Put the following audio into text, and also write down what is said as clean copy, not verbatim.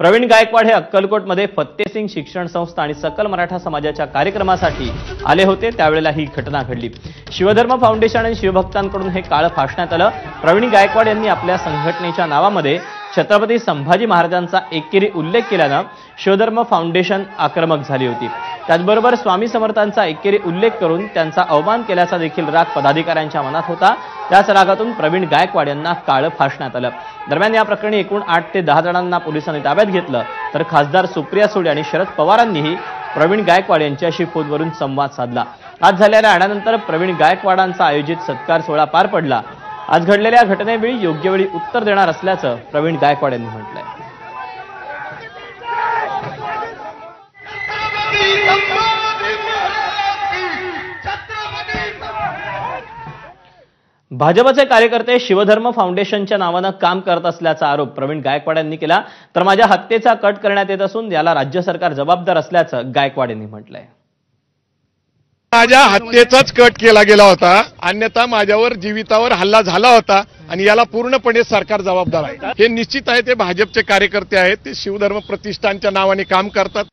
प्रवीण गायकवाड हे अक्कलकोटमध्ये फत्तेसिंग शिक्षण संस्था आणि सकल मराठा समाजाच्या कार्यक्रमासाठी आले होते। त्यावेळेला ही घटना घडली। शिवधर्म फाउंडेशन आणि शिवभक्तांकडून हे काळ फासण्यात आलं। प्रवीण गायकवाड यांनी आपल्या संघटनेच्या नावामध्ये छत्रपती संभाजी महाराजांचा एकेरी उल्लेख केल्यानं शिवधर्म फाउंडेशन आक्रमक झाली होती। त्याचबरोबर स्वामी समर्थांचा एकेरी उल्लेख करून त्यांचा अवमान केल्याचा देखील राग पदाधिकाऱ्यांच्या मनात होता। त्याच रागातून प्रवीण गायकवाड यांना काळ फासण्यात आलं। दरम्यान या प्रकरणी एकूण 8 ते 10 जणांना पोलिसांनी ताब्यात घेतलं, तर खासदार सुप्रिया सुळे आणि शरद पवारांनीही प्रवीण गायकवाड यांच्याशी फोनवरून संवाद साधला। आज झालेल्या राडानंतर प्रवीण गायकवाडांचा आयोजित सत्कार सोहळा पार पडला। आज घडलेल्या घटनेवेळी योग्य वेळी उत्तर देणार असल्याचं प्रवीण गायकवाड यांनी म्हटलंय। भाजपचे कार्यकर्ते शिवधर्म फाउंडेशनच्या नावानं काम करत असल्याचा आरोप प्रवीण गायकवाड यांनी केला। तर माझ्या हत्येचा कट करण्यात येत असून याला राज्य सरकार जबाबदार असल्याचं गायकवाड यांनी म्हटलंय। माझ्या हत्येचाच कट केला गेला होता, अन्यथा माझ्यावर जीवितावर हल्ला झाला होता आणि याला पूर्णपणे सरकार जबाबदार आहे। हे निश्चित आहे, ते भाजपचे कार्यकर्ते आहेत, ते शिवधर्म प्रतिष्ठानच्या नावाने काम करतात।